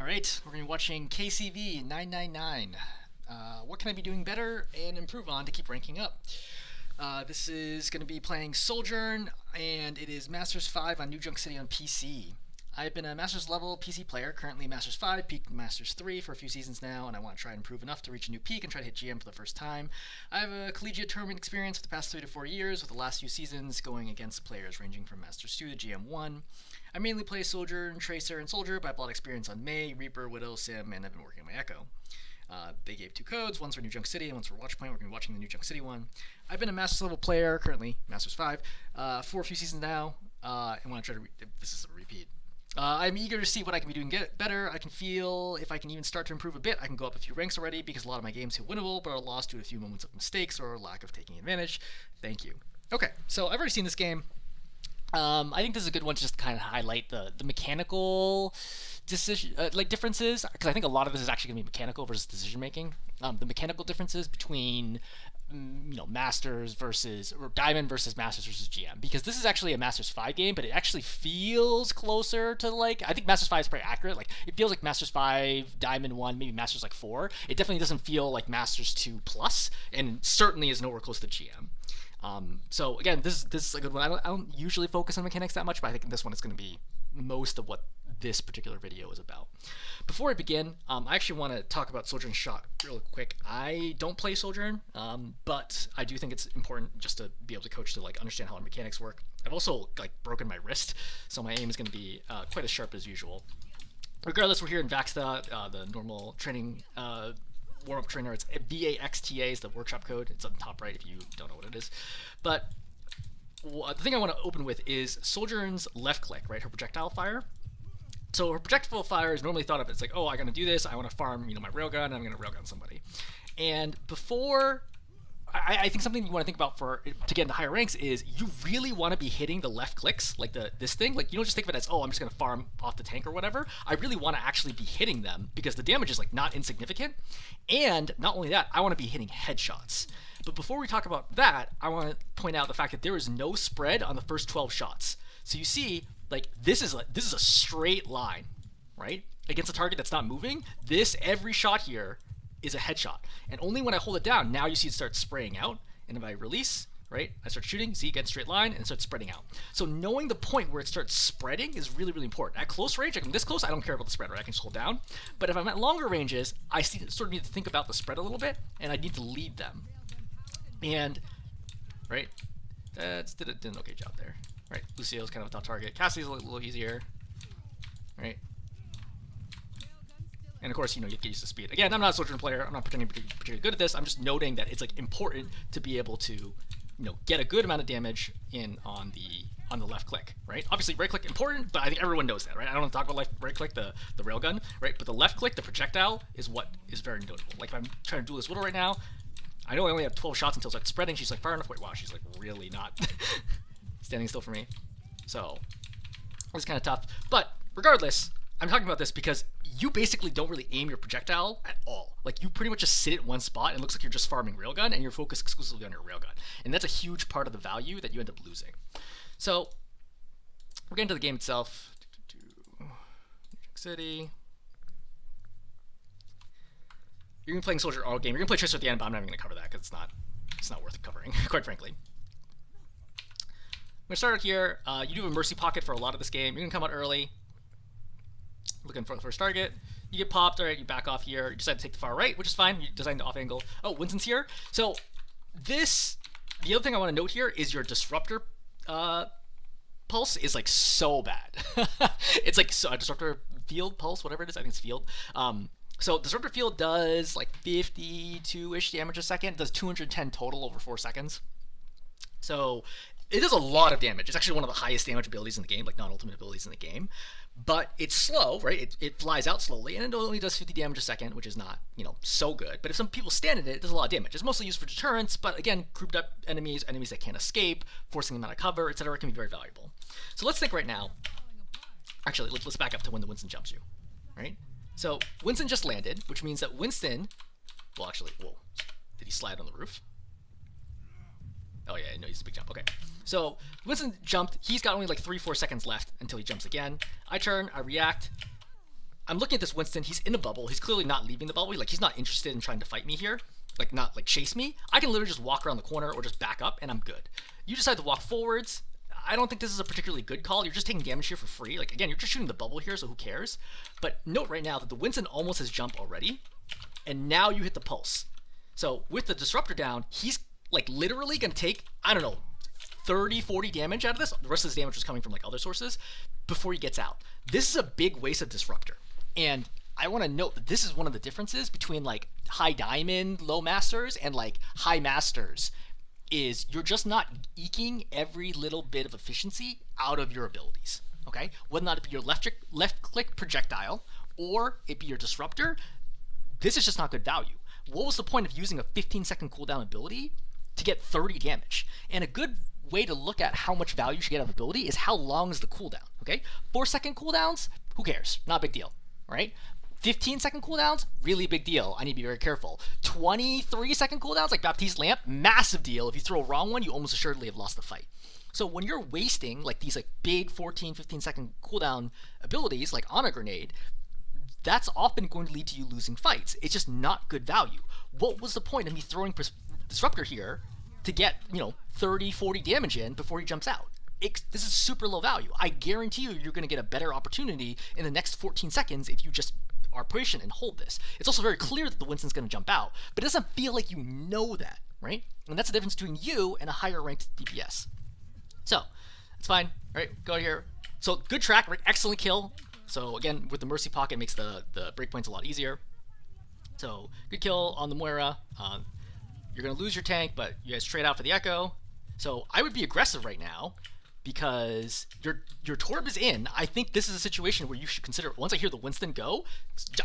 Alright, we're going to be watching KCV999. What can I be doing better and improve on to keep ranking up? This is going to be playing Sojourn, and it is Masters 5 on New Junk City on PC. I've been a Masters level PC player, currently Masters 5, peaked Masters 3 for a few seasons now, and I want to try and improve enough to reach a new peak and try to hit GM for the first time. I have a collegiate tournament experience for the past 3 to 4 years, with the last few seasons going against players ranging from Masters 2 to GM 1. I mainly play Sojourn, Tracer, and Soldier, but I have a lot of experience on May, Reaper, Widow, Sim, and I've been working on my Echo. They gave 2 codes, one's for New Junk City and one's for Watchpoint. We're going to be watching the New Junk City one. I've been a Masters level player, currently Masters 5, for a few seasons now, and want to try to this is a repeat. I'm eager to see what I can be doing better. I can feel if I can even start to improve a bit. I can go up a few ranks already because a lot of my games feel winnable, but are lost due to a few moments of mistakes or lack of taking advantage. Thank you. Okay, so I've already seen this game. I think this is a good one to just kind of highlight the mechanical decision differences, because I think a lot of this is actually going to be mechanical versus decision making. The mechanical differences between Masters versus or Diamond versus Masters versus GM, because this is actually a Masters 5 game, but it actually feels closer to I think Masters 5 is pretty accurate. It feels like Masters 5, Diamond 1, maybe Masters 4. It definitely doesn't feel like Masters 2 plus, and certainly is nowhere close to GM. So again, this is a good one. I don't usually focus on mechanics that much, but I think this one is going to be most of what this particular video is about. Before I begin, I actually want to talk about Sojourn shot real quick. I don't play Sojourn, but I do think it's important just to be able to coach to understand how the mechanics work. I've also broken my wrist, so my aim is going to be quite as sharp as usual. Regardless, we're here in Vaxta, the normal training warm-up trainer. It's VAXTA is the workshop code. It's on the top right if you don't know what it is. But the thing I want to open with is Sojourn's left click, right? Her projectile fire. So her projectile fire is normally thought of as oh, I'm going to do this. I want to farm, my railgun, and I'm going to railgun somebody. And before, I think something you want to think about to get into higher ranks is you really want to be hitting the left clicks, this thing. You don't just think of it as, oh, I'm just going to farm off the tank or whatever. I really want to actually be hitting them because the damage is not insignificant. And not only that, I want to be hitting headshots. But before we talk about that, I want to point out the fact that there is no spread on the first 12 shots. So you see, this is a straight line, right? Against a target that's not moving. Every shot here is a headshot. And only when I hold it down, now you see it start spraying out. And if I release, right, I start shooting, see, again, straight line, and it starts spreading out. So knowing the point where it starts spreading is really, really important. At close range, I'm this close, I don't care about the spread, right? I can just hold down. But if I'm at longer ranges, I sort of need to think about the spread a little bit, and I need to lead them. And, right, did an okay job there. Right, Lucio's kind of a tough target. Cassie's a little easier, right? And of course, you get used to speed. Again, I'm not a Sojourn player. I'm not pretending to be particularly good at this. I'm just noting that it's important to be able to, get a good amount of damage in on the left click, right? Obviously, right click important, but I think everyone knows that, right? I don't want to talk about right click, the railgun, right? But the left click, the projectile, is what is very notable. If I'm trying to duel this Widow right now, I know I only have 12 shots until it's spreading. She's far enough. Wait, wow, she's really not standing still for me. So it's kind of tough. But regardless, I'm talking about this because you basically don't really aim your projectile at all. You pretty much just sit at one spot and it looks like you're just farming railgun and you're focused exclusively on your railgun. And that's a huge part of the value that you end up losing. So we're getting to the game itself. New York City. You're going to be playing Soldier all game. You're going to play Tracer at the end, but I'm not even going to cover that because it's not worth covering, quite frankly. I'm going to start out here. You do have a Mercy Pocket for a lot of this game. You're going to come out early, looking for the first target. You get popped, all right, you back off here. You decide to take the far right, which is fine. You design the off angle. Oh, Winston's here. So the other thing I want to note here is your disruptor pulse is so bad. It's disruptor field pulse, whatever it is. I think it's field. So disruptor field does 52-ish damage a second. It does 210 total over 4 seconds. So it does a lot of damage. It's actually one of the highest damage abilities in the game, non-ultimate abilities in the game. But it's slow, right? It flies out slowly, and it only does 50 damage a second, which is not, so good. But if some people stand in it, it does a lot of damage. It's mostly used for deterrence, but again, grouped up enemies that can't escape, forcing them out of cover, etc., can be very valuable. So let's think right now. Actually, let's back up to when the Winston jumps you, right? So Winston just landed, which means that Winston, whoa, did he slide on the roof? Oh yeah, no, he's a big jump. Okay. So Winston jumped. He's got only like 3-4 seconds left until he jumps again. I turn, I react. I'm looking at this Winston. He's in a bubble. He's clearly not leaving the bubble. He's not interested in trying to fight me here. Like, not like chase me. I can literally just walk around the corner or just back up and I'm good. You decide to walk forwards. I don't think this is a particularly good call. You're just taking damage here for free. Like, again, you're just shooting the bubble here, so who cares? But note right now that the Winston almost has jumped already. And now you hit the pulse. So with the disruptor down, he's like literally going to take, I don't know, 30, 40 damage out of this. The rest of this damage was coming from like other sources before he gets out. This is a big waste of disruptor. And I want to note that this is one of the differences between like high diamond low masters and like high masters, is you're just not eking every little bit of efficiency out of your abilities. Okay, whether or not it be your left click projectile or it be your disruptor, this is just not good value. What was the point of using a 15-second cooldown ability to get 30 damage? And a good way to look at how much value you should get out of ability is how long is the cooldown. Okay, 4-second cooldowns, who cares? Not a big deal, right? 15-second cooldowns, really big deal. I need to be very careful. 23-second cooldowns, like Baptiste Lamp, massive deal. If you throw a wrong one, you almost assuredly have lost the fight. So when you're wasting like these like big 14, 15-second cooldown abilities, like on a grenade, that's often going to lead to you losing fights. It's just not good value. What was the point of me throwing Disruptor here to get, 30, 40 damage in before he jumps out? This is super low value. I guarantee you're going to get a better opportunity in the next 14 seconds if you just are patient and hold this. It's also very clear that the Winston's going to jump out, but it doesn't feel like you know that, right? And that's the difference between you and a higher ranked DPS. So, it's fine, right? Go here. So, good track, right? Excellent kill. So, again, with the Mercy Pocket, it makes the breakpoints a lot easier. So, good kill on the Moira. You're going to lose your tank, but you guys trade out for the Echo. So, I would be aggressive right now, because your Torb is in. I think this is a situation where you should consider, once I hear the Winston go,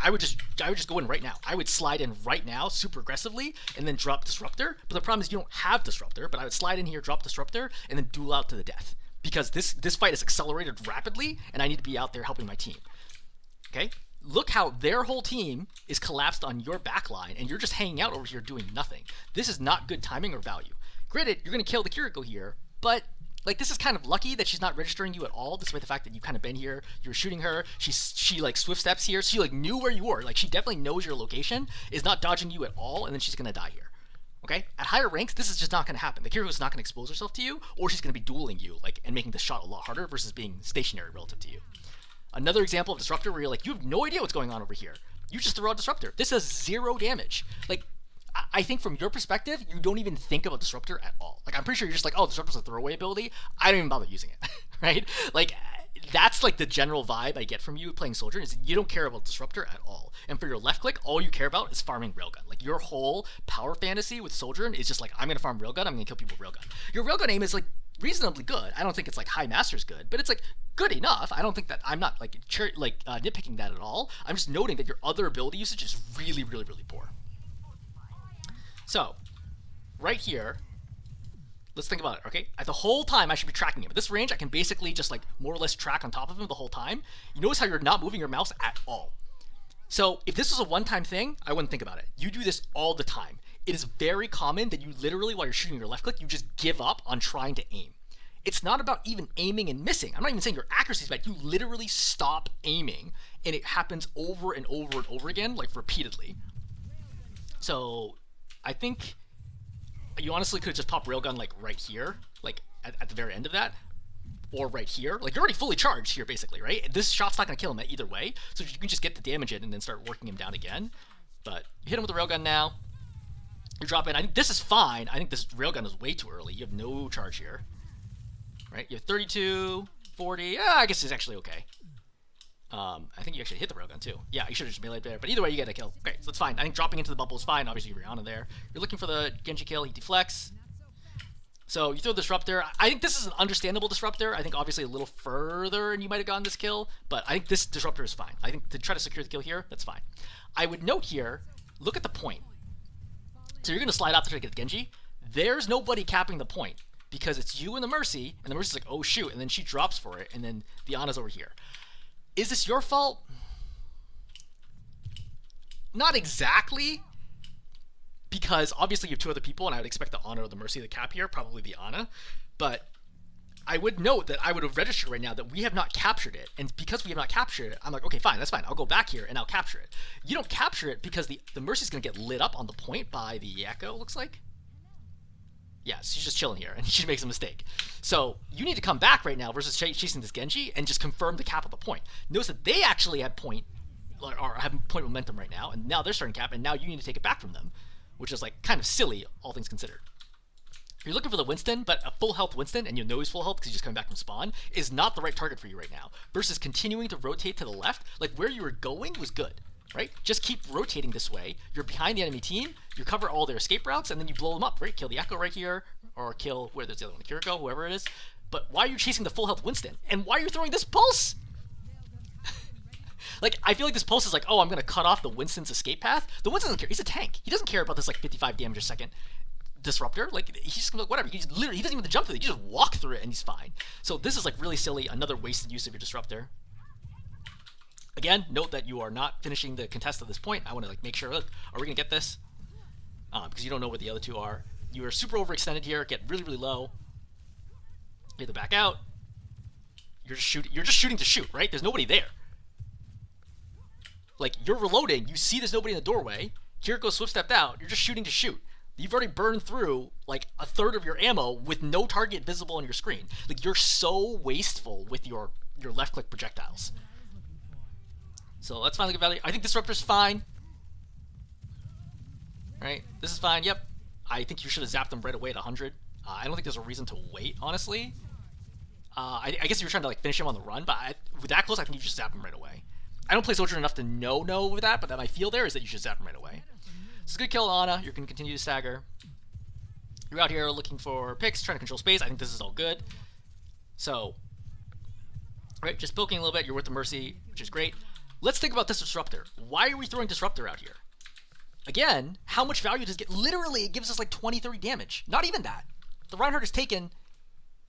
I would just go in right now. I would slide in right now super aggressively and then drop Disruptor. But the problem is you don't have Disruptor, but I would slide in here, drop Disruptor, and then duel out to the death. Because this fight is accelerated rapidly, and I need to be out there helping my team. Okay? Look how their whole team is collapsed on your backline, and you're just hanging out over here doing nothing. This is not good timing or value. Granted, you're going to kill the Kiriko here, but like, this is kind of lucky that she's not registering you at all, despite the fact that you kind of been here, you're shooting her, she like swift steps here, she like knew where you were, like she definitely knows your location, is not dodging you at all, and then she's gonna die here. Okay? At higher ranks, this is just not gonna happen. The Kiriko's not gonna expose herself to you, or she's gonna be dueling you, like, and making the shot a lot harder versus being stationary relative to you. Another example of Disruptor where you're like, you have no idea what's going on over here. You just throw out Disruptor. This does 0 damage. Like, I think from your perspective, you don't even think about Disruptor at all. Like, I'm pretty sure you're just like, oh, Disruptor's a throwaway ability. I don't even bother using it, right? Like, that's like the general vibe I get from you playing Sojourn, is you don't care about Disruptor at all. And for your left click, all you care about is farming Railgun. Like, your whole power fantasy with Sojourn is just like, I'm going to farm Railgun, I'm going to kill people with Railgun. Your Railgun aim is like reasonably good. I don't think it's like high master's good, but it's like good enough. I don't think that, I'm not like nitpicking that at all. I'm just noting that your other ability usage is really, really, really poor. So, right here, let's think about it, okay? The whole time I should be tracking him. At this range, I can basically just like more or less track on top of him the whole time. You notice how you're not moving your mouse at all. So, if this was a one-time thing, I wouldn't think about it. You do this all the time. It is very common that you literally, while you're shooting your left click, you just give up on trying to aim. It's not about even aiming and missing. I'm not even saying your accuracy is bad. You literally stop aiming, and it happens over and over and over again, like repeatedly. So, I think you honestly could just pop Railgun like right here, like at the very end of that, or right here. Like, you're already fully charged here, basically, right? This shot's not going to kill him either way, so you can just get the damage in and then start working him down again. But you hit him with the Railgun now. You drop in. I think this is fine. I think this Railgun is way too early. You have no charge here, right? You have 32, 40. I guess it's actually okay. I think you actually hit the Railgun too. Yeah, you should have just meleeed there. But either way, you get a kill. Okay, so it's fine. I think dropping into the bubble is fine. Obviously, Rihanna there. You're looking for the Genji kill. He deflects. So you throw the Disruptor. I think this is an understandable Disruptor. I think obviously a little further and you might have gotten this kill. But I think this Disruptor is fine. I think to try to secure the kill here, that's fine. I would note here, look at the point. So you're going to slide out to try to get the Genji. There's nobody capping the point, because it's you and the Mercy. And the Mercy's like, oh shoot. And then she drops for it. And then the Ana's over here. Is this your fault? Not exactly, because obviously you have 2 other people, and I would expect the Ana or the Mercy to cap here, probably the Ana. But I would note that I would have registered right now that we have not captured it, and because we have not captured it, I'm like, okay, fine, that's fine. I'll go back here and I'll capture it. You don't capture it because the Mercy's going to get lit up on the point by the Echo, looks like. Yeah, she's just chilling here, and she makes a mistake. So you need to come back right now versus chasing this Genji and just confirm the cap of the point. Notice that they actually have point momentum right now, and now they're starting cap, and now you need to take it back from them, which is like kind of silly, all things considered. You're looking for the Winston, but a full health Winston, and you know he's full health because he's just coming back from spawn, is not the right target for you right now. Versus continuing to rotate to the left, like where you were going was good, right? Just keep rotating this way. You're behind the enemy team, you cover all their escape routes, and then you blow them up, right? Kill the Echo right here, or kill, where there's the other one, Kiriko, whoever it is. But why are you chasing the full health Winston? And why are you throwing this pulse? Like, I feel like this pulse is like, oh, I'm going to cut off the Winston's escape path. The Winston doesn't care. He's a tank. He doesn't care about this, like, 55 damage a second disruptor. Like, he's just like, whatever. He doesn't even have to jump through it. He just walk through it, and he's fine. So this is, like, really silly. Another wasted use of your disruptor. Again, note that you are not finishing the contest at this point. I want to, like, make sure, look, are we going to get this? Because you don't know where the other two are. You are super overextended here. Get really, really low. Get the back out. You're just shooting to shoot, right? There's nobody there. Like, you're reloading, you see there's nobody in the doorway, Kiriko swift stepped out, you're just shooting to shoot. You've already burned through, like, a third of your ammo with no target visible on your screen. Like, you're so wasteful with your left-click projectiles. So that's finally good value. I think Disruptor's fine. Right? This is fine, yep. I think you should have zapped them right away at 100. I don't think there's a reason to wait, honestly. I guess you were trying to, like, finish him on the run, but with that close, I think you just zap him right away. I don't play Sojourn enough to know with that, but that my feel there is that you should zap him right away. This is a good kill on Ana. You're going to continue to stagger. You're out here looking for picks, trying to control space. I think this is all good. So, right, just poking a little bit. You're with the Mercy, which is great. Let's think about this Disruptor. Why are we throwing Disruptor out here? Again, how much value does it get? Literally, it gives us like 20, 30 damage. Not even that. The Reinhardt has taken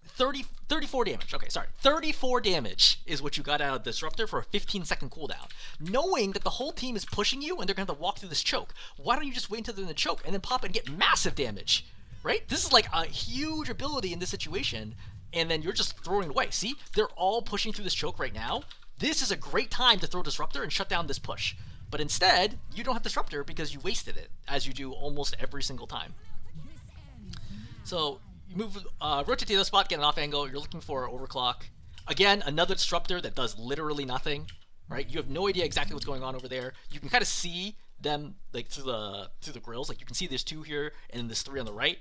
34 damage. Okay, sorry. 34 damage is what you got out of Disruptor for a 15-second cooldown. Knowing that the whole team is pushing you and they're going to have to walk through this choke. Why don't you just wait until they're in the choke and then pop it and get massive damage? Right? This is like a huge ability in this situation, and then you're just throwing it away. See? They're all pushing through this choke right now. This is a great time to throw Disruptor and shut down this push. But instead, you don't have Disruptor because you wasted it, as you do almost every single time. So, you move, rotate to the other spot, get an off angle. You're looking for overclock. Again, another Disruptor that does literally nothing, right? You have no idea exactly what's going on over there. You can kind of see them like through the grills. Like you can see there's two here and then there's three on the right.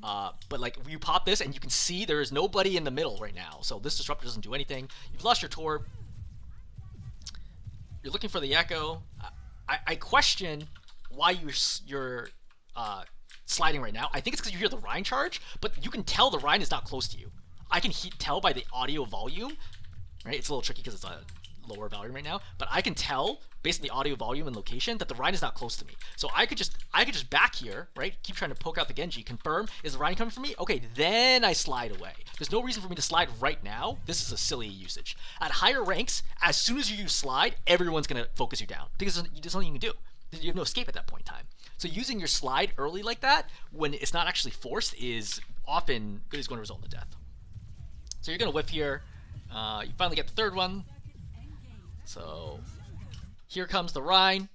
But like you pop this and you can see there is nobody in the middle right now. So this Disruptor doesn't do anything. You've lost your Torb. You're looking for the Echo. I question why you're sliding right now. I think it's because you hear the Rhine charge, but you can tell the Rhine is not close to you. I can tell by the audio volume, right? It's a little tricky because it's a lower volume right now, but I can tell based on the audio volume and location that the Rhine is not close to me. So I could just back here, right? Keep trying to poke out the Genji, confirm, is the Rhine coming for me? Okay, then I slide away. There's no reason for me to slide right now. This is a silly usage. At higher ranks, as soon as you use slide, everyone's gonna focus you down because there's nothing you can do. You have no escape at that point in time. So using your slide early like that, when it's not actually forced, is often going to result in the death. So you're going to whiff here. You finally get the third one. So here comes the Rhine.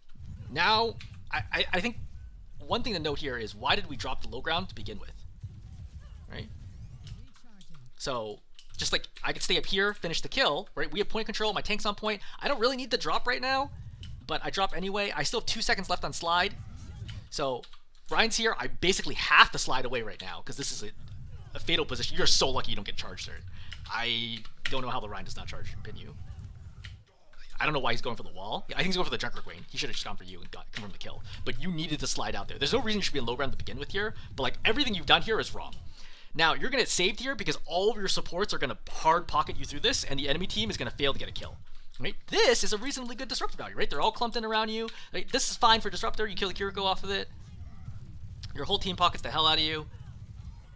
Now, I think one thing to note here is why did we drop the low ground to begin with? Right? So just like I could stay up here, finish the kill, right? We have point control, my tank's on point. I don't really need the drop right now, but I drop anyway. I still have 2 seconds left on slide. So Ryan's here. I basically have to slide away right now because this is a fatal position. You're so lucky you don't get charged there. I don't know how the Ryan does not charge and pin you. I don't know why he's going for the wall. I think he's going for the Junker Queen. He should have just gone for you and confirmed the kill. But you needed to slide out there. There's no reason you should be in low ground to begin with here, but like everything you've done here is wrong. Now, you're going to get saved here because all of your supports are going to hard pocket you through this, and the enemy team is going to fail to get a kill. Right? This is a reasonably good Disruptor value, right? They're all clumped in around you. Right? This is fine for Disruptor. You kill the Kiriko off of it. Your whole team pockets the hell out of you.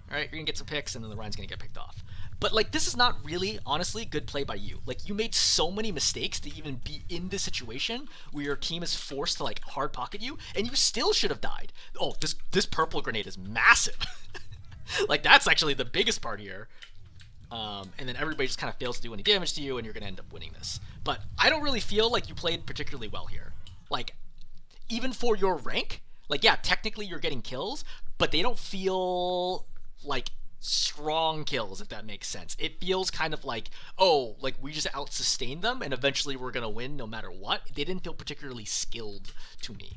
Alright, you're going to get some picks, and then the Ryan's going to get picked off. But, like, this is not really, honestly, good play by you. Like, you made so many mistakes to even be in this situation where your team is forced to, like, hard pocket you, and you still should have died. Oh, this purple grenade is massive. Like, that's actually the biggest part here. And then everybody just kind of fails to do any damage to you, and you're going to end up winning this. But I don't really feel like you played particularly well here. Like, even for your rank, like, yeah, technically you're getting kills, but they don't feel like strong kills, if that makes sense. It feels kind of like, oh, like we just out-sustained them, and eventually we're going to win no matter what. They didn't feel particularly skilled to me.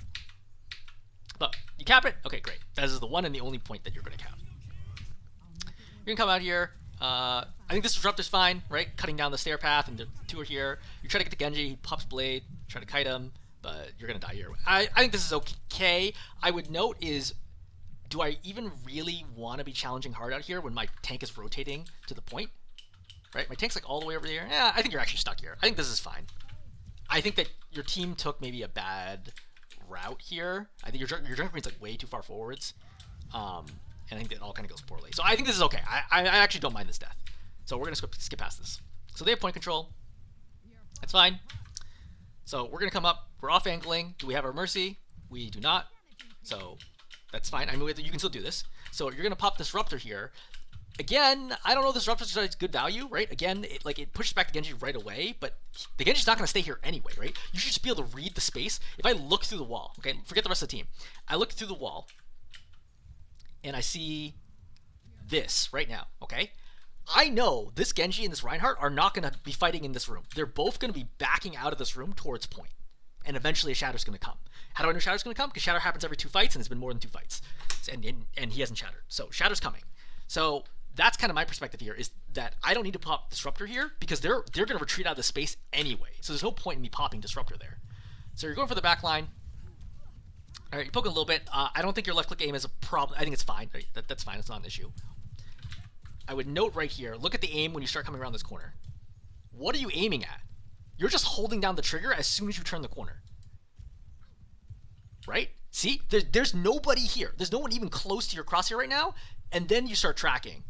But you cap it? Okay, great. That is the one and the only point that you're going to cap. You're going to come out here. I think this disruptor's fine, right? Cutting down the stair path, and the two are here. You try to get to Genji, he pops blade, try to kite him, but you're going to die here. I think this is okay. I would note is, do I even really want to be challenging hard out here when my tank is rotating to the point? Right? My tank's like all the way over there. Yeah, I think you're actually stuck here. I think this is fine. I think that your team took maybe a bad route here. I think your jungle queen's like way too far forwards. And I think that all kind of goes poorly. So I think this is okay. I actually don't mind this death. So we're going to skip past this. So they have point control. That's fine. So we're going to come up. We're off angling. Do we have our Mercy? We do not. So that's fine. I mean, you can still do this. So you're going to pop Disruptor here. Again, I don't know if Disruptor's good value, right? Again, it pushes back the Genji right away, but the Genji's not going to stay here anyway, right? You should just be able to read the space. If I look through the wall, okay, forget the rest of the team. I look through the wall, and I see this right now, okay? I know this Genji and this Reinhardt are not going to be fighting in this room. They're both going to be backing out of this room towards point. And eventually a Shatter's going to come. How do I know Shatter's going to come? Because Shatter happens every 2 fights, and it's been more than 2 fights. And he hasn't Shattered. So Shatter's coming. So that's kind of my perspective here, is that I don't need to pop Disruptor here, because they're going to retreat out of the space anyway. So there's no point in me popping Disruptor there. So you're going for the back line. All right, you're poking a little bit. I don't think your left click aim is a problem. I think it's fine. Right? That's fine. It's not an issue. I would note right here, look at the aim when you start coming around this corner. What are you aiming at? You're just holding down the trigger as soon as you turn the corner. Right? See? There's nobody here. There's no one even close to your crosshair right now. And then you start tracking.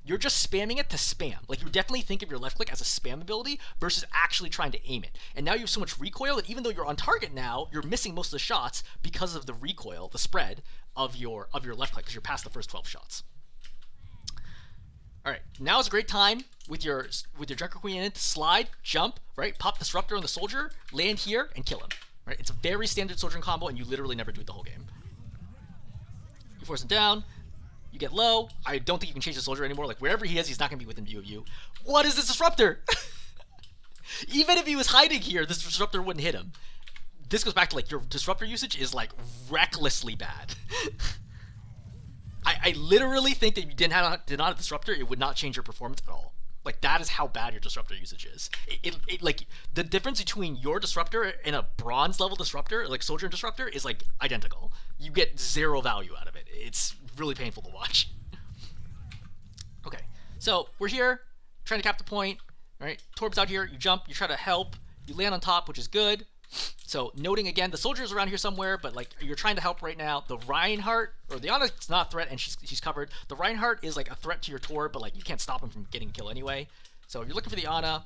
You're just spamming it to spam. Like, you definitely think of your left click as a spam ability versus actually trying to aim it. And now you have so much recoil that even though you're on target now, you're missing most of the shots because of the recoil, the spread of your left click, because you're past the first 12 shots. All right, now is a great time with your Junker Queen in it to slide, jump, right? Pop Disruptor on the Soldier, land here, and kill him. Right? It's a very standard Sojourn combo, and you literally never do it the whole game. You force him down. You get low. I don't think you can change the Soldier anymore. Like, wherever he is, he's not going to be within view of you. What is this Disruptor? Even if he was hiding here, this Disruptor wouldn't hit him. This goes back to, like, your Disruptor usage is, like, recklessly bad. I literally think that if you did not have a Disruptor, it would not change your performance at all. Like, that is how bad your Disruptor usage is. Like, the difference between your Disruptor and a bronze level Disruptor, like Sojourn Disruptor, is, like, identical. You get 0 value out of it. It's really painful to watch. Okay, so we're here, trying to cap the point, right? Torb's out here, you jump, you try to help, you land on top, which is good. So noting again, the Soldier's around here somewhere, but like you're trying to help right now. The Reinhardt, or the Ana's not a threat, and she's covered. The Reinhardt is like a threat to your Torb, but like you can't stop him from getting a kill anyway. So you're looking for the Ana.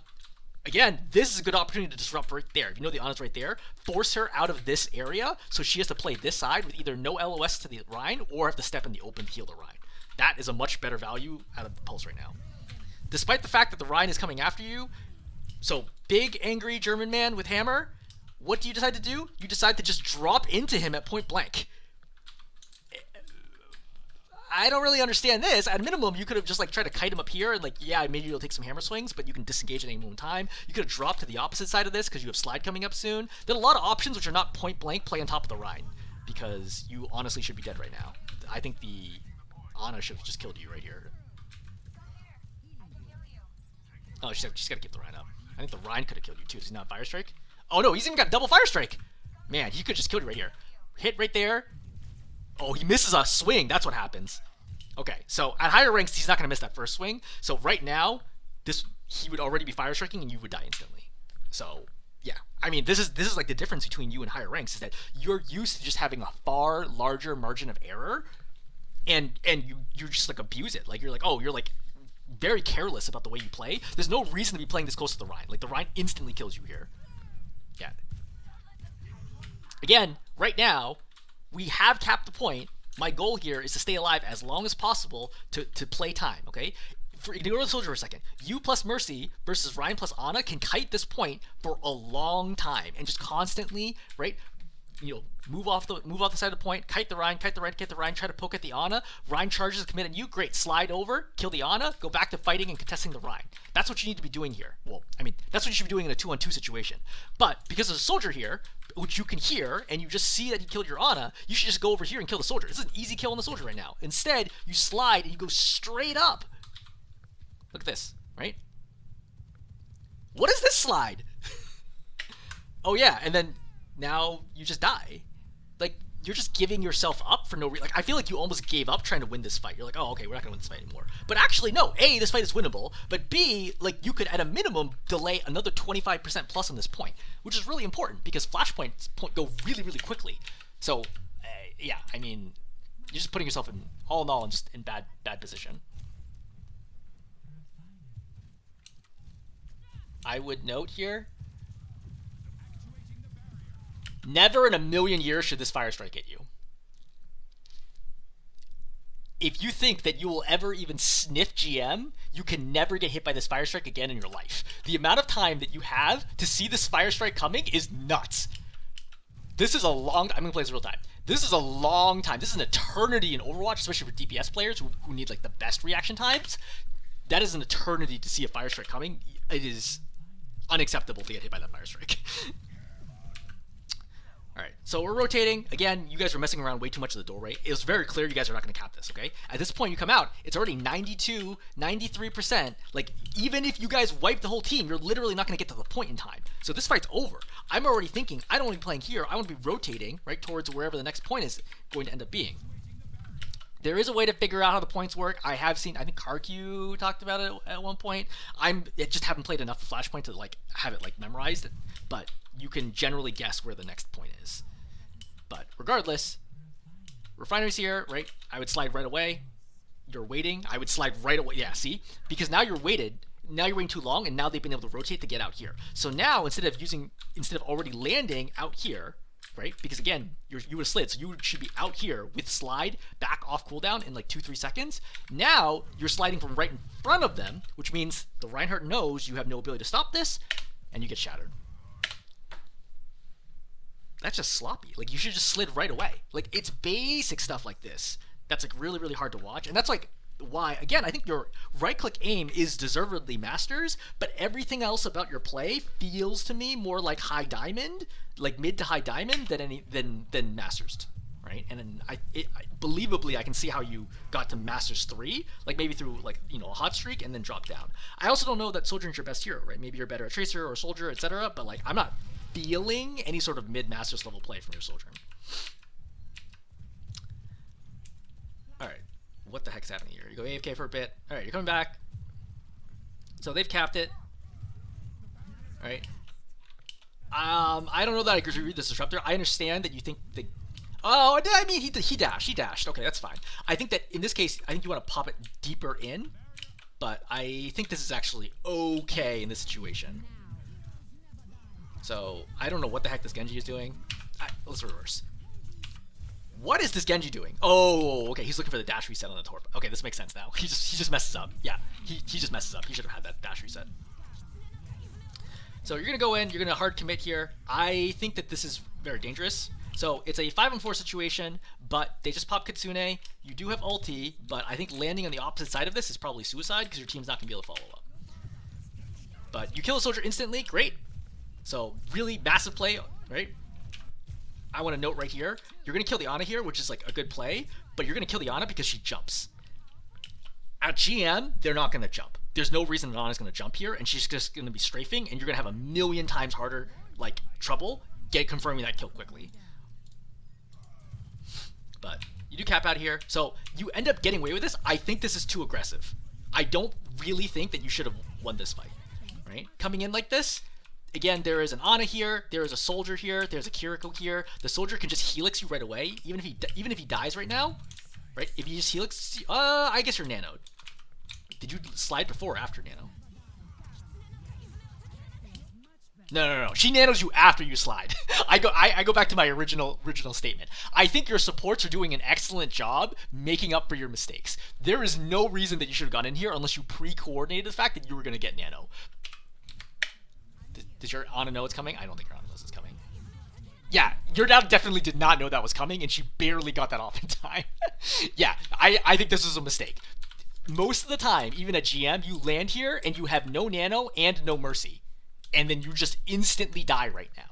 Again, this is a good opportunity to disrupt right there. If you know the Ana's right there, force her out of this area, so she has to play this side with either no LOS to the Rhine, or have to step in the open to heal the Rhine. That is a much better value out of the Pulse right now. Despite the fact that the Rhine is coming after you, so big angry German man with hammer, what do you decide to do? You decide to just drop into him at point blank. I don't really understand this. At minimum, you could have just like tried to kite him up here and like, yeah, maybe you'll take some hammer swings, but you can disengage at any moment in time. You could have dropped to the opposite side of this because you have slide coming up soon. There are a lot of options which are not point blank play on top of the Rhine, because you honestly should be dead right now. I think the Ana should have just killed you right here. Oh, she's got to keep the Rhine up. I think the Rhine could have killed you too. Does he not have Fire Strike? Oh no, he's even got double Fire Strike! Man, he could just kill you right here. Hit right there. Oh, he misses a swing. That's what happens. Okay, so at higher ranks, he's not going to miss that first swing. So right now, he would already be Fire Striking and you would die instantly. So, yeah. I mean, this is like the difference between you and higher ranks, is that you're used to just having a far larger margin of error, and you just like abuse it. Like, you're like, oh, you're like very careless about the way you play. There's no reason to be playing this close to the Rhine. Like, the Rhine instantly kills you here. Yeah. Again, right now, we have capped the point, My goal here is to stay alive as long as possible to play time, okay? Ignore the soldier for a second. You plus Mercy versus Ryan plus Ana can kite this point for a long time and just constantly, right? Move off the side of the point, kite the Ryan, kite the Ryan, try to poke at the Ana. Ryan charges a commit on you, great. Slide over, kill the Ana, go back to fighting and contesting the Ryan. That's what you need to be doing here. Well, I mean, that's what you should be doing in a 2-on-2 situation. But because there's a soldier here, which you can hear, and you just see that he killed your Ana, you should just go over here and kill the soldier. This is an easy kill on the soldier right now. Instead, you slide and you go straight up. Look at this, right? What is this slide? Oh yeah, and then now you just die. Like, you're just giving yourself up for no reason. Like, I feel like you almost gave up trying to win this fight. You're like, oh, okay, we're not gonna win this fight anymore. But actually, no. A, this fight is winnable. But B, like, you could at a minimum delay another 25% plus on this point, which is really important because flashpoints go really, really quickly. So, yeah, I mean, you're just putting yourself in, all in all, just in bad position. I would note here, never in a million years should this fire strike hit you. If you think that you will ever even sniff GM, you can never get hit by this fire strike again in your life. The amount of time that you have to see this fire strike coming is nuts. This is a long, I'm gonna play this real time. This is a long time. This is an eternity in Overwatch, especially for DPS players who need like the best reaction times. That is an eternity to see a fire strike coming. It is unacceptable to get hit by that fire strike. Alright, so we're rotating. Again, you guys are messing around way too much of the door rate. It was very clear you guys are not going to cap this, okay? At this point, you come out, it's already 92, 93%. Like, even if you guys wipe the whole team, you're literally not going to get to the point in time. So this fight's over. I'm already thinking, I don't want to be playing here. I want to be rotating, right, towards wherever the next point is going to end up being. There is a way to figure out how the points work. I have seen, I think CarQ talked about it at one point. I just haven't played enough Flashpoint to like have it like memorized, but you can generally guess where the next point is. But regardless, Refinery's here, right? I would slide right away. You're waiting. I would slide right away. Yeah, see? Because now you're waiting too long, and now they've been able to rotate to get out here. So now instead of already landing out here, right? Because again, you would have slid, so you should be out here with slide back off cooldown in like 2-3 seconds. Now you're sliding from right in front of them, which means the Reinhardt knows you have no ability to stop this, and you get shattered. That's just sloppy. Like, you should just slid right away. Like, it's basic stuff like this that's like really, really hard to watch, and that's like why, again, I think your right-click aim is deservedly Masters, but everything else about your play feels to me more like high diamond, like mid to high diamond, than Masters, right? And then believably, I can see how you got to Masters 3, like maybe through like, you know, a hot streak and then drop down. I also don't know that Sojourn's your best hero, right? Maybe you're better at Tracer or Soldier, etc. But like, I'm not feeling any sort of mid-Masters level play from your Sojourn. All right. What the heck's happening here? You go AFK for a bit. All right, you're coming back. So they've capped it. All right. I don't know that I agree with this disruptor. I understand that you think the. Oh, I mean he dashed. He dashed. Okay, that's fine. I think that in this case, I think you want to pop it deeper in, but I think this is actually okay in this situation. So I don't know what the heck this Genji is doing. Let's reverse. What is this Genji doing? Oh, okay, he's looking for the dash reset on the Torp. Okay, this makes sense now. He just messes up. Yeah, he just messes up. He should have had that dash reset. So you're gonna go in, you're gonna hard commit here. I think that this is very dangerous. So it's a 5-on-4 situation, but they just pop Kitsune. You do have ulti, but I think landing on the opposite side of this is probably suicide because your team's not gonna be able to follow up. But you kill a soldier instantly, great. So really massive play, right? I want to note right here, you're going to kill the Ana here, which is like a good play, but you're going to kill the Ana because she jumps. At GM, they're not going to jump. There's no reason that Ana's going to jump here, and she's just going to be strafing, and you're going to have a million times harder like trouble confirming that kill quickly. But you do cap out here, so you end up getting away with this. I think this is too aggressive. I don't really think that you should have won this fight, right? Coming in like this, again, there is an Ana here, there is a Soldier here, there's a Kiriko here. The Soldier can just helix you right away, even if he dies right now, right? If you just helix, I guess you're nanoed. Did you slide before or after nano? No. She nanos you after you slide. I go back to my original statement. I think your supports are doing an excellent job making up for your mistakes. There is no reason that you should have gone in here unless you pre-coordinated the fact that you were going to get nano. Does your Ana know it's coming? I don't think your Ana knows it's coming. Yeah, your dad definitely did not know that was coming, and she barely got that off in time. Yeah, I think this is a mistake. Most of the time, even at GM, you land here and you have no nano and no mercy. And then you just instantly die right now.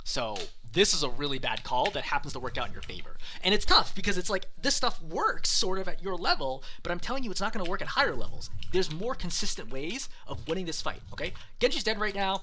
So this is a really bad call that happens to work out in your favor. And it's tough because it's like this stuff works sort of at your level, but I'm telling you it's not going to work at higher levels. There's more consistent ways of winning this fight, okay? Genji's dead right now.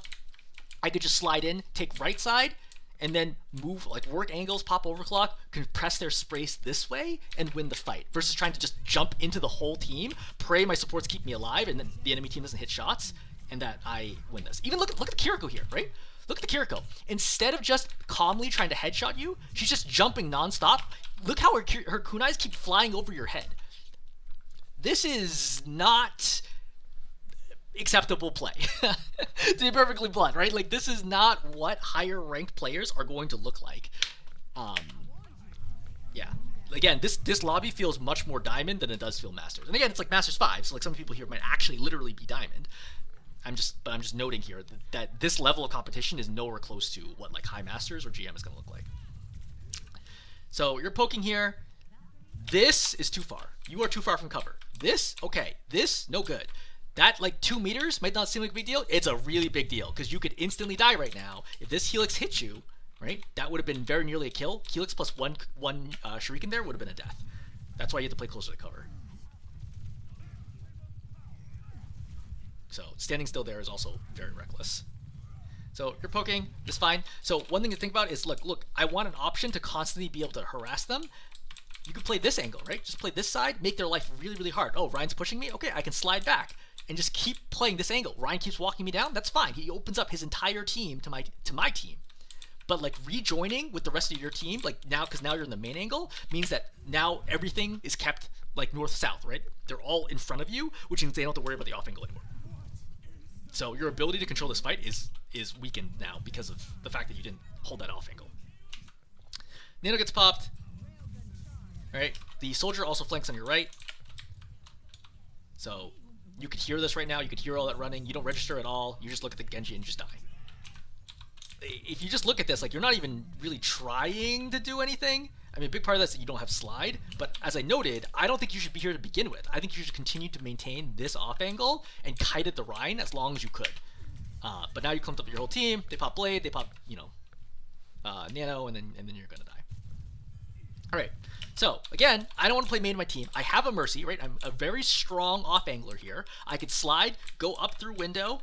I could just slide in, take right side, and then move, like work angles, pop overclock, compress their space this way, and win the fight. Versus trying to just jump into the whole team, pray my supports keep me alive, and then the enemy team doesn't hit shots, and that I win this. Even look at the Kiriko here, right? Look at the Kiriko. Instead of just calmly trying to headshot you, she's just jumping nonstop. Look how her kunais keep flying over your head. This is not acceptable play. To be perfectly blunt, right? Like, this is not what higher ranked players are going to look like. Yeah. Again, this lobby feels much more diamond than it does feel masters. And again, it's like masters 5, so like some people here might actually literally be diamond. I'm just noting here that this level of competition is nowhere close to what like high masters or GM is going to look like. So you're poking here. This is too far. You are too far from cover. This, okay. This, no good. That like 2 meters might not seem like a big deal. It's a really big deal because you could instantly die right now. If this Helix hits you, right, that would have been very nearly a kill. Helix plus one Shuriken there would have been a death. That's why you have to play closer to cover. So standing still there is also very reckless. So you're poking, it's fine. So one thing to think about is, look, I want an option to constantly be able to harass them. You could play this angle, right? Just play this side, make their life really, really hard. Oh, Ryan's pushing me? Okay, I can slide back and just keep playing this angle. Ryan keeps walking me down, that's fine. He opens up his entire team to my team. But like rejoining with the rest of your team, like now, because now you're in the main angle, means that now everything is kept like north-south, right? They're all in front of you, which means they don't have to worry about the off angle anymore. So your ability to control this fight is weakened now because of the fact that you didn't hold that off angle. Nano gets popped. Alright, the soldier also flanks on your right. So you could hear this right now, you could hear all that running, you don't register at all, you just look at the Genji and just die. If you just look at this, like you're not even really trying to do anything. I mean, a big part of that is that you don't have slide, but as I noted, I don't think you should be here to begin with. I think you should continue to maintain this off angle and kite at the Rhine as long as you could. But now you clumped up your whole team, they pop Blade, they pop, Nano, and then you're gonna die. Alright, so again, I don't want to play main of my team. I have a Mercy, right? I'm a very strong off angler here. I could slide, go up through window,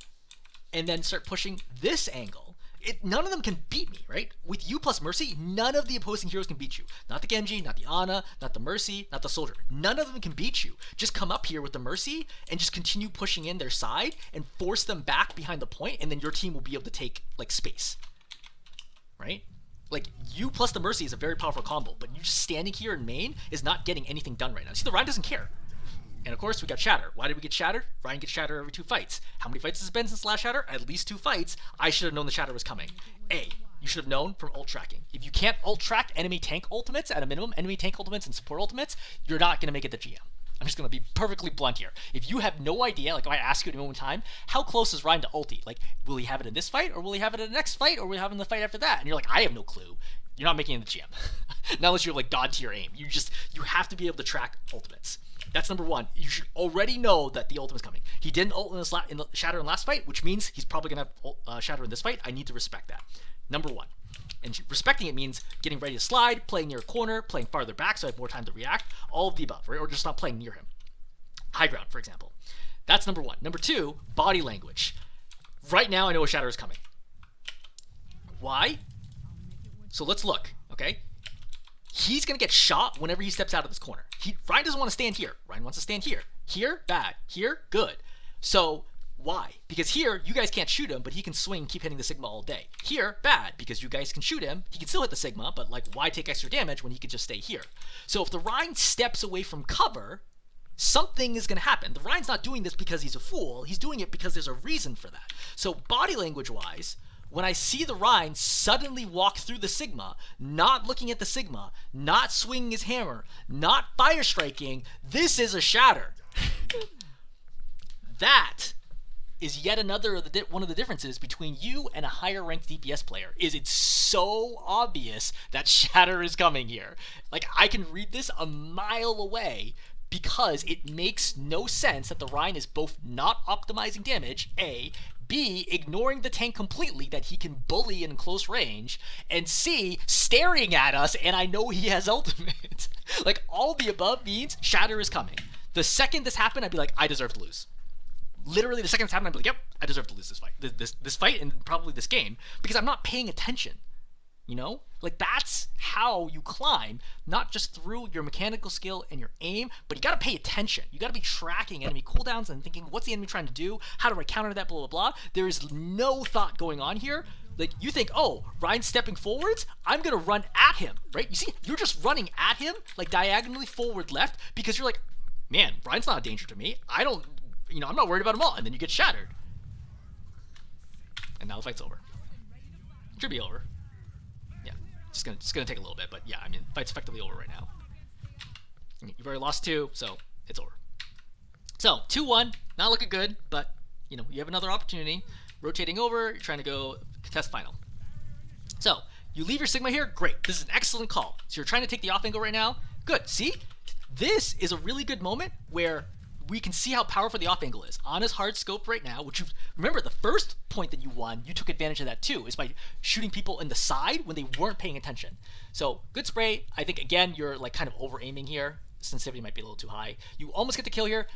and then start pushing this angle. None of them can beat me, right? With you plus Mercy, none of the opposing heroes can beat you. Not the Genji, not the Ana, not the Mercy, not the Soldier. None of them can beat you. Just come up here with the Mercy and just continue pushing in their side and force them back behind the point, and then your team will be able to take, like, space. Right? Like, you plus the Mercy is a very powerful combo, but you just standing here in main is not getting anything done right now. See, the Ryan doesn't care. And of course, we got Shatter. Why did we get Shatter? Ryan gets Shatter every 2 fights. How many fights has it been since last Shatter? At least 2 fights. I should have known the Shatter was coming. A, you should have known from ult tracking. If you can't ult track enemy tank ultimates, at a minimum, enemy tank ultimates and support ultimates, you're not going to make it to GM. I'm just going to be perfectly blunt here. If you have no idea, like if I ask you at any moment in time, how close is Ryan to ulti? Like, will he have it in this fight, or will he have it in the next fight, or will he have it in the fight after that? And you're like, I have no clue. You're not making it in the GM. Not unless you're like god tier aim. You have to be able to track ultimates. That's number one. You should already know that the ultimate's coming. He didn't ult in the Shatter in last fight, which means he's probably going to have Shatter in this fight. I need to respect that. Number one. And respecting it means getting ready to slide, playing near a corner, playing farther back so I have more time to react, all of the above, right? Or just not playing near him. High ground, for example. That's number one. Number two, body language. Right now I know a Shatter is coming. Why? So let's look, okay? He's going to get shot whenever he steps out of this corner. Ryan doesn't want to stand here. Ryan wants to stand here. Here, bad. Here, good. So, why? Because here, you guys can't shoot him, but he can swing and keep hitting the Sigma all day. Here, bad. Because you guys can shoot him. He can still hit the Sigma, but like, why take extra damage when he could just stay here? So if the Ryan steps away from cover, something is going to happen. The Ryan's not doing this because he's a fool. He's doing it because there's a reason for that. So body language-wise, when I see the Rhine suddenly walk through the Sigma, not looking at the Sigma, not swinging his hammer, not fire striking, this is a shatter. That is yet another of one of the differences between you and a higher ranked DPS player. Is it's so obvious that shatter is coming here. Like, I can read this a mile away because it makes no sense that the Rhine is both not optimizing damage, A, B, ignoring the tank completely that he can bully in close range, and C, staring at us and I know he has ultimate. Like, all the above means shatter is coming. The second this happened, I'd be like, I deserve to lose. Literally, the second this happened, I'd be like, yep, I deserve to lose this fight. This fight and probably this game, because I'm not paying attention. You know? Like, that's how you climb, not just through your mechanical skill and your aim, but you gotta pay attention. You gotta be tracking enemy cooldowns and thinking, what's the enemy trying to do? How do I counter that, blah, blah, blah. There is no thought going on here. Like, you think, oh, Ryan's stepping forwards? I'm gonna run at him, right? You see, you're just running at him, like, diagonally forward left, because you're like, man, Ryan's not a danger to me. I'm not worried about him all. And then you get shattered. And now the fight's over. Should be over. Yeah, just gonna take a little bit, but yeah, I mean, fight's effectively over right now. You've already lost 2, so it's over. So 2-1, not looking good, but you have another opportunity. Rotating over, you're trying to go contest final. So you leave your Sigma here, great. This is an excellent call. So you're trying to take the off angle right now. Good. See, this is a really good moment where we can see how powerful the off angle is. On his hard scope right now, which remember the first point that you won, you took advantage of that too, is by shooting people in the side when they weren't paying attention. So good spray. I think again, you're like kind of over aiming here. Sensitivity might be a little too high. You almost get the kill here.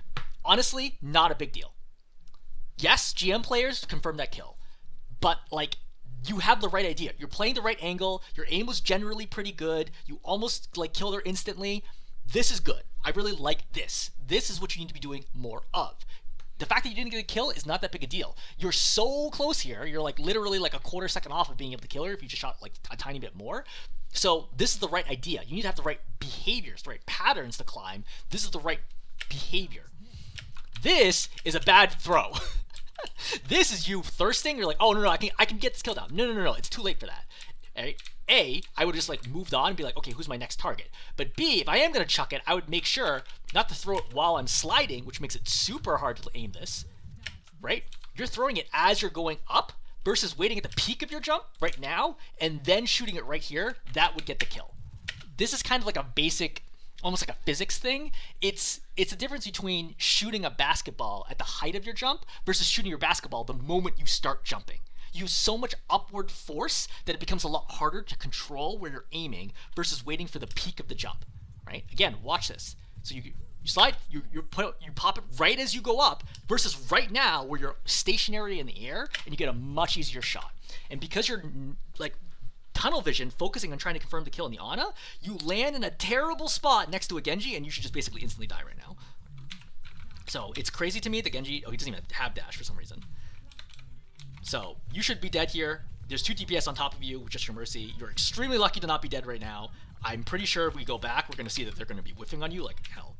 Honestly, not a big deal. Yes, GM players confirm that kill, but like, you have the right idea. You're playing the right angle. Your aim was generally pretty good. You almost like killed her instantly. This is good. I really like this. This is what you need to be doing more of. The fact that you didn't get a kill is not that big a deal. You're so close here. You're like literally like a quarter second off of being able to kill her if you just shot like a tiny bit more. So this is the right idea. You need to have the right behaviors, the right patterns to climb. This is the right behavior. This is a bad throw. This is you thirsting. You're like, oh no, I can get this kill down. No, it's too late for that. A, I would just like moved on and be like, okay, who's my next target? But B, if I am gonna chuck it, I would make sure not to throw it while I'm sliding, which makes it super hard to aim this, right? You're throwing it as you're going up versus waiting at the peak of your jump right now and then shooting it right here. That would get the kill. This is kind of like a basic, almost like a physics thing. It's a difference between shooting a basketball at the height of your jump versus shooting your basketball the moment you start jumping. You use so much upward force that it becomes a lot harder to control where you're aiming versus waiting for the peak of the jump, right? Again, watch this. So you slide, you pop it right as you go up versus right now where you're stationary in the air and you get a much easier shot. And because you're like tunnel vision, focusing on trying to confirm the kill in the Ana, you land in a terrible spot next to a Genji and you should just basically instantly die right now. So it's crazy to me that Genji, he doesn't even have dash for some reason. So you should be dead here. There's 2 DPS on top of you with just your mercy. You're extremely lucky to not be dead right now. I'm pretty sure if we go back, we're going to see that they're going to be whiffing on you like hell.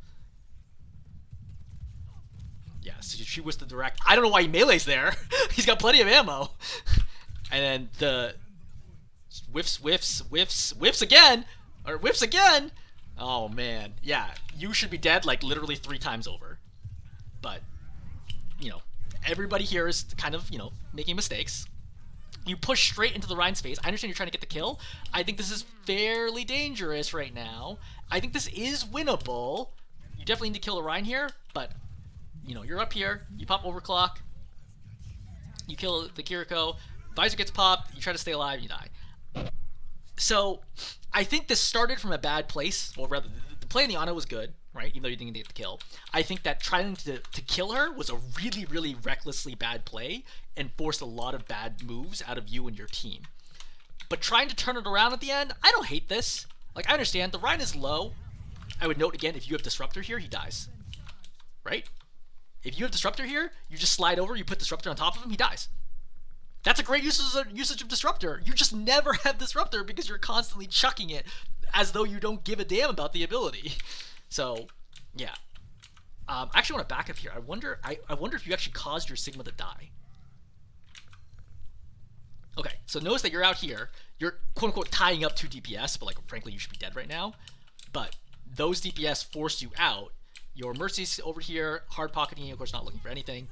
Yeah, so she was the direct. I don't know why he melee's there. He's got plenty of ammo. And then the whiffs again. Or whiffs again. Oh, man. Yeah, you should be dead like literally 3 times over. But, everybody here is kind of, making mistakes. You push straight into the Rhine's face. I understand you're trying to get the kill. I think this is fairly dangerous right now. I think this is winnable. You definitely need to kill the Rhine here, but, you're up here. You pop overclock. You kill the Kiriko. Visor gets popped. You try to stay alive. You die. So, I think this started from a bad place. Well, rather, the play in the Ana was good, right? Even though you didn't get the kill. I think that trying to kill her was a really, really recklessly bad play and forced a lot of bad moves out of you and your team. But trying to turn it around at the end, I don't hate this. Like, I understand, the Rhine is low. I would note again, if you have Disruptor here, he dies. Right? If you have Disruptor here, you just slide over, you put Disruptor on top of him, he dies. That's a great usage of Disruptor. You just never have Disruptor because you're constantly chucking it as though you don't give a damn about the ability. So, yeah. I actually want to back up here. I wonder if you actually caused your Sigma to die. Okay, so notice that you're out here. You're quote unquote tying up 2 DPS, but like frankly you should be dead right now. But those DPS forced you out. Your Mercy's over here, hard pocketing, of course not looking for anything.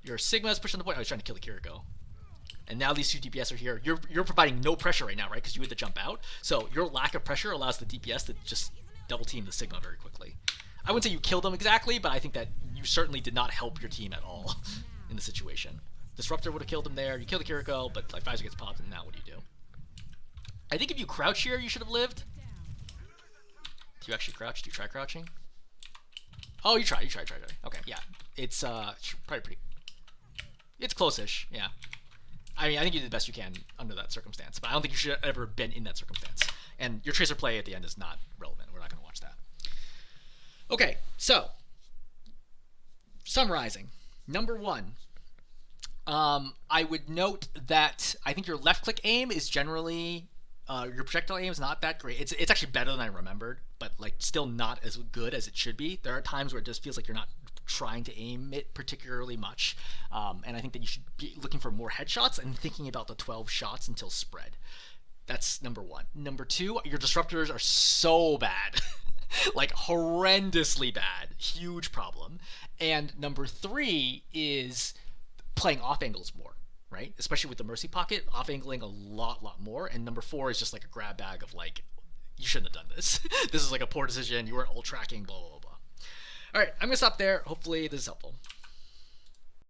Your Sigma's pushing the point. I was trying to kill the Kiriko. And now these 2 DPS are here. You're providing no pressure right now, right? Because you had to jump out. So your lack of pressure allows the DPS to just double team the Sigma very quickly. I wouldn't say you killed them exactly, but I think that you certainly did not help your team at all in the situation. Disruptor would have killed him there. You kill the Kiriko, but like Pfizer gets popped, and now what do you do? I think if you crouch here, you should have lived. Do you actually crouch? Do you try crouching? Oh, you try. Okay, yeah. It's probably pretty... It's close-ish, yeah. I mean, I think you did the best you can under that circumstance, but I don't think you should have ever been in that circumstance. And your tracer play at the end is not relevant. We're not going to watch that. Okay, so summarizing. Number 1, I would note that I think your left-click aim is generally your projectile aim is not that great. It's actually better than I remembered, but like still not as good as it should be. There are times where it just feels like you're not trying to aim it particularly much, and I think that you should be looking for more headshots and thinking about the 12 shots until spread. That's number 1. Number 2, your disruptors are so bad. Like horrendously bad. Huge problem. And number 3 is playing off angles more, right? Especially with the Mercy pocket, off angling a lot more. And number 4 is just like a grab bag of like, you shouldn't have done this. This is like a poor decision. You weren't ult tracking, blah, blah, blah. All right, I'm going to stop there. Hopefully this is helpful.